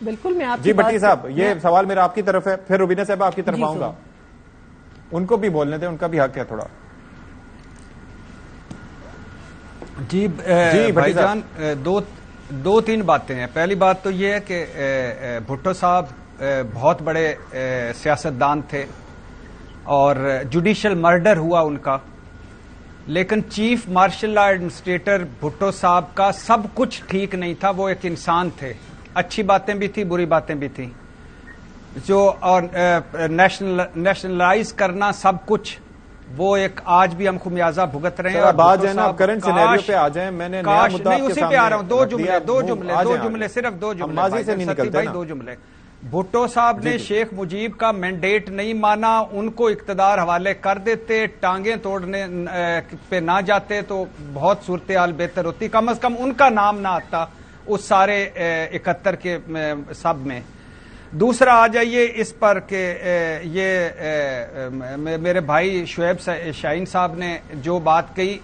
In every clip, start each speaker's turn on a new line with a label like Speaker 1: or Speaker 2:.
Speaker 1: بالکل میں آپ
Speaker 2: جی بٹی صاحب یہ سوال میرا آپ کی طرف ہے، پھر روبینہ صاحب آپ کی طرف آؤں گا، ان کو بھی بولنے دیں، ان کا بھی حق ہے تھوڑا.
Speaker 3: جی بھائی جان دو تین باتیں ہیں. پہلی بات تو یہ ہے کہ بھٹو صاحب بہت بڑے سیاستدان تھے اور جوڈیشل مرڈر ہوا ان کا، لیکن chief martial law administrator Bhutto صاحب کا سب کچھ ٹھیک نہیں تھا. وہ ایک انسان تھے، اچھی باتیں بھی تھی، بری باتیں بھی تھیں. جو اور نیشنلائز کرنا سب کچھ، وہ ایک آج بھی ہم خمیازہ بھگت رہے ہیں.
Speaker 2: اور بات ہے نا کرنٹ سینیریو پہ آ جائیں، میں نے نیا مدعا
Speaker 3: نہیں اسی پہ آ رہا ہوں. دو جملے صرف دو جملے
Speaker 2: ماضی سے نہیں نکلتے نا.
Speaker 3: 2 جملے. بھٹو صاحب نے شیخ مجیب کا مینڈیٹ نہیں مانا، ان کو اقتدار حوالے کر دیتے، ٹانگیں توڑنے پہ نہ جاتے تو بہت صورتحال بہتر ہوتی. کم از کم ان کا نام نہ آتا اس سارے 71 کے سب میں. دوسرا آ جائیے اس پر کہ یہ میرے بھائی شعیب شاہین صاحب نے جو بات کہی،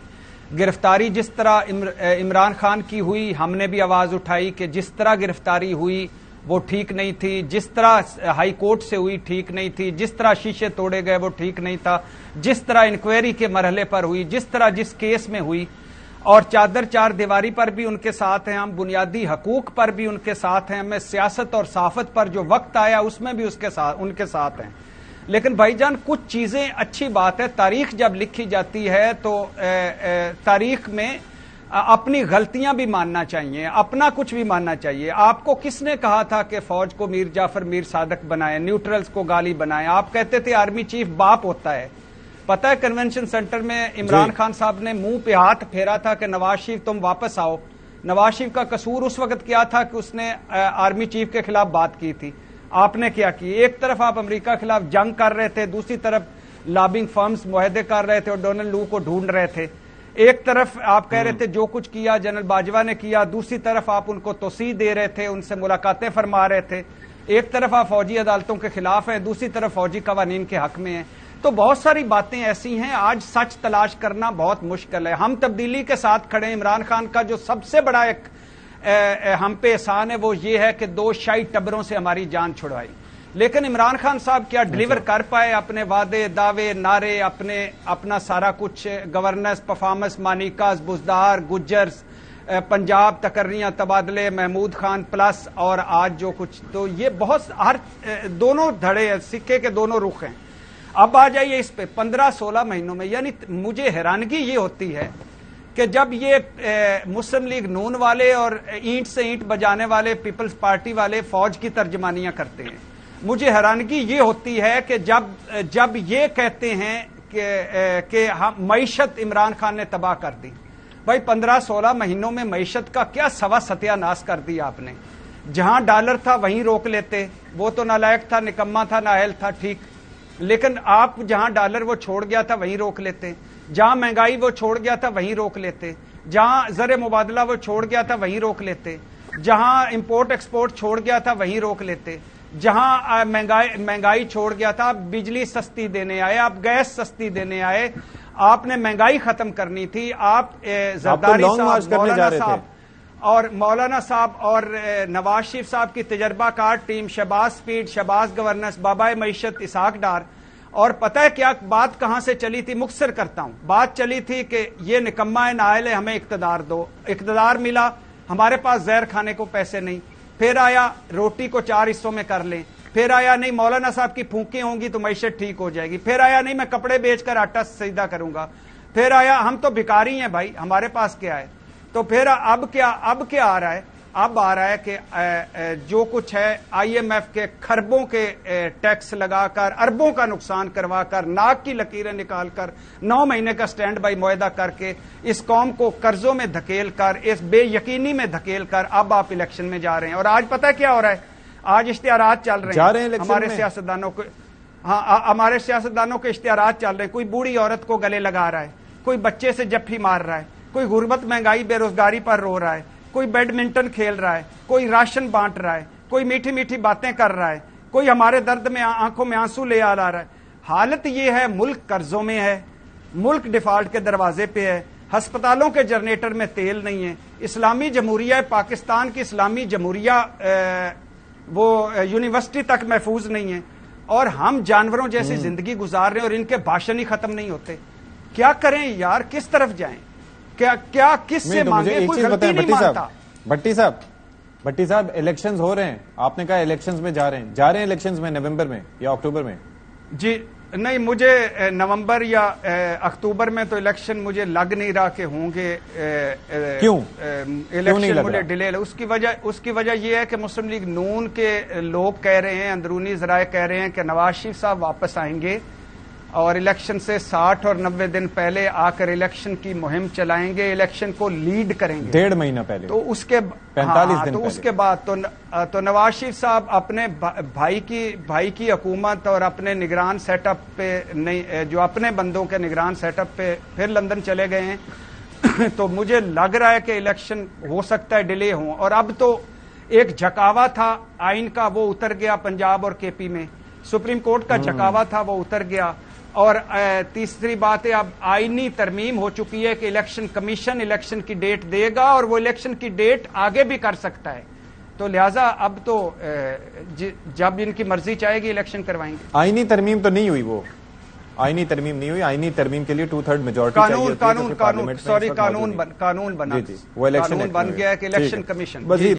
Speaker 3: گرفتاری جس طرح عمران خان کی ہوئی، ہم نے بھی آواز اٹھائی کہ جس طرح گرفتاری ہوئی وہ ٹھیک نہیں تھی، جس طرح ہائی کورٹ سے ہوئی ٹھیک نہیں تھی، جس طرح شیشے توڑے گئے وہ ٹھیک نہیں تھا، جس طرح انکوائری کے مرحلے پر ہوئی، جس طرح جس کیس میں ہوئی. اور چادر چار دیواری پر بھی ان کے ساتھ ہیں ہم، بنیادی حقوق پر بھی ان کے ساتھ ہیں، ہمیں سیاست اور صحافت پر جو وقت آیا اس میں بھی ان کے ساتھ ہیں. لیکن بھائی جان کچھ چیزیں اچھی بات ہے، تاریخ جب لکھی جاتی ہے تو تاریخ میں اپنی غلطیاں بھی ماننا چاہیے، اپنا کچھ بھی ماننا چاہیے. آپ کو کس نے کہا تھا کہ فوج کو میر جعفر میر صادق بنائیں، نیوٹرلز کو گالی بنائیں؟ آپ کہتے تھے آرمی چیف باپ ہوتا ہے. پتہ ہے کنونشن سینٹر میں عمران خان صاحب نے منہ پہ ہاتھ پھیرا تھا کہ نواز شریف تم واپس آؤ. نواز شریف کا قصور اس وقت کیا تھا کہ اس نے آرمی چیف کے خلاف بات کی تھی. آپ نے کیا کی؟ ایک طرف آپ امریکہ کے خلاف جنگ کر رہے تھے، دوسری طرف لابنگ فرمز معاہدے کر رہے تھے اور ڈونلڈ لو کو ڈھونڈ رہے تھے. ایک طرف آپ کہہ رہے تھے جو کچھ کیا جنرل باجوہ نے کیا، دوسری طرف آپ ان کو توسیع دے رہے تھے، ان سے ملاقاتیں فرما رہے تھے. ایک طرف آپ فوجی عدالتوں کے خلاف ہیں، دوسری طرف فوجی قوانین کے حق میں ہیں. تو بہت ساری باتیں ایسی ہیں، آج سچ تلاش کرنا بہت مشکل ہے. ہم تبدیلی کے ساتھ کھڑے ہیں. عمران خان کا جو سب سے بڑا ایک ہم پہ احسان ہے وہ یہ ہے کہ 2 شاہی ٹبروں سے ہماری جان چھڑوائی. لیکن عمران خان صاحب کیا ڈلیور کر پائے اپنے وعدے، دعوے، نعرے، اپنا سارا کچھ؟ گورننس، پرفارمنس، مانیکاز، بزدار، گجرز، پنجاب تقرریاں، تبادلے، محمود خان پلس اور آج جو کچھ، تو یہ بہت ہر دونوں دھڑے ہیں، سکے کے دونوں رخ ہیں. اب آ جائیے اس پہ 15-16 مہینوں میں، یعنی مجھے حیرانگی یہ ہوتی ہے کہ جب یہ مسلم لیگ نون والے اور اینٹ سے اینٹ بجانے والے پیپلز پارٹی والے فوج کی ترجمانیاں کرتے ہیں، مجھے حیرانگی یہ ہوتی ہے کہ جب یہ کہتے ہیں کہ معیشت عمران خان نے تباہ کر دی. بھائی 15-16 مہینوں میں معیشت کا کیا سوا ستیہ ناش کر دیا آپ نے. جہاں ڈالر تھا وہیں روک لیتے، وہ تو نالائق تھا، نکما تھا، نااہل تھا، ٹھیک، لیکن آپ جہاں ڈالر وہ چھوڑ گیا تھا وہیں روک لیتے، جہاں مہنگائی وہ چھوڑ گیا تھا وہیں روک لیتے، جہاں زر مبادلہ وہ چھوڑ گیا تھا وہیں روک لیتے، جہاں امپورٹ ایکسپورٹ چھوڑ گیا تھا وہیں روک لیتے، جہاں مہنگائی چھوڑ گیا تھا. بجلی سستی دینے آئے، آپ گیس سستی دینے آئے، آپ نے مہنگائی ختم کرنی تھی. آپ زرداری صاحب، مولانا صاحب اور نواز شریف صاحب کی تجربہ کار team, Shahbaz speed, Shahbaz governance, بابا معیشت اسحاق ڈار. اور پتہ ہے کیا بات کہاں سے چلی تھی؟ مختصر کرتا ہوں. بات چلی تھی کہ یہ نکما ہے، نااہل ہے، ہمیں اقتدار دو. اقتدار ملا، ہمارے پاس زہر کھانے کو پیسے نہیں. پھر آیا روٹی کو 4 حصوں میں کر لیں. پھر آیا نہیں مولانا صاحب کی پھونکیں ہوں گی تو معیشت ٹھیک ہو جائے گی. پھر آیا نہیں میں کپڑے بیچ کر آٹا سجدہ کروں گا. پھر آیا ہم تو بھکاری ہیں بھائی، ہمارے پاس کیا ہے. تو پھر اب کیا آ رہا ہے؟ اب آ رہا ہے کہ جو کچھ ہے آئی ایم ایف کے خربوں کے ٹیکس لگا کر، اربوں کا نقصان کروا کر، ناک کی لکیریں نکال کر، 9 مہینے کا سٹینڈ بائی معاہدہ کر کے اس قوم کو قرضوں میں دھکیل کر، اس بے یقینی میں دھکیل کر اب آپ الیکشن میں جا رہے ہیں. اور آج پتہ کیا ہو رہا ہے؟ آج اشتہارات چل رہے ہیں ہمارے سیاستدانوں کو. ہاں، ہمارے سیاستدانوں کے اشتہارات چل رہے ہیں. کوئی بوڑھی عورت کو گلے لگا رہا ہے، کوئی بچے سے جفی مار رہا ہے، کوئی غربت، مہنگائی، بے روزگاری پر رو رہا ہے، کوئی بیڈمنٹن کھیل رہا ہے، کوئی راشن بانٹ رہا ہے، کوئی میٹھی میٹھی باتیں کر رہا ہے، کوئی ہمارے درد میں آنکھوں میں آنسو لے آ رہا ہے. حالت یہ ہے، ملک قرضوں میں ہے، ملک ڈیفالٹ کے دروازے پہ ہے، ہسپتالوں کے جنریٹر میں تیل نہیں ہے. اسلامی جمہوریہ پاکستان کی اسلامی جمہوریہ وہ یونیورسٹی تک محفوظ نہیں ہے، اور ہم جانوروں جیسی زندگی گزار رہے ہیں اور ان کے بھاشن ہی ختم نہیں ہوتے. کیا کریں یار، کس طرف جائیں؟ کیا کس سے مانگیں؟ کوئی غلطی نہیں مانتا.
Speaker 2: بھٹی صاحب الیکشنز ہو رہے ہیں، آپ نے کہا الیکشنز میں جا رہے ہیں الیکشنز میں نومبر میں یا اکتوبر میں؟
Speaker 3: جی نہیں، مجھے نومبر یا اکتوبر میں تو الیکشن مجھے لگ نہیں رہا کہ ہوں گے.
Speaker 2: کیوں
Speaker 3: الیکشن مجھے ڈیلے. اس کی وجہ یہ ہے کہ مسلم لیگ نون کے لوگ کہہ رہے ہیں، اندرونی ذرائع کہہ رہے ہیں کہ نواز شریف صاحب واپس آئیں گے اور الیکشن سے 60 اور 90 دن پہلے آ کر الیکشن کی مہم چلائیں گے، الیکشن کو لیڈ کریں گے
Speaker 2: 1.5 مہینہ پہلے.
Speaker 3: تو اس کے
Speaker 2: 45 دن
Speaker 3: تو اس کے بعد تو نواز شریف صاحب اپنے بھائی کی حکومت اور اپنے نگران سیٹ اپ پہ نہیں، جو اپنے بندوں کے نگران سیٹ اپ پہ پھر لندن چلے گئے ہیں. تو مجھے لگ رہا ہے کہ الیکشن ہو سکتا ہے ڈیلے ہوں. اور اب تو ایک جھکاوا تھا آئین کا، وہ اتر گیا پنجاب اور کے پی میں. سپریم کورٹ کا جھکاوا تھا، وہ اتر گیا. اور تیسری بات ہے، اب آئینی ترمیم ہو چکی ہے کہ الیکشن کمیشن الیکشن کی ڈیٹ دے گا اور وہ الیکشن کی ڈیٹ آگے بھی کر سکتا ہے. تو لہٰذا اب تو جب ان کی مرضی چاہے گی الیکشن کروائیں گے.
Speaker 2: آئینی ترمیم تو نہیں ہوئی، وہ آئینی ترمیم نہیں ہوئی. آئینی ترمیم کے لیے 2/3 میجورٹی
Speaker 3: قانون بنا،
Speaker 2: وہ الیکشن
Speaker 3: قانون بن گیا ہے کہ الیکشن کمیشن.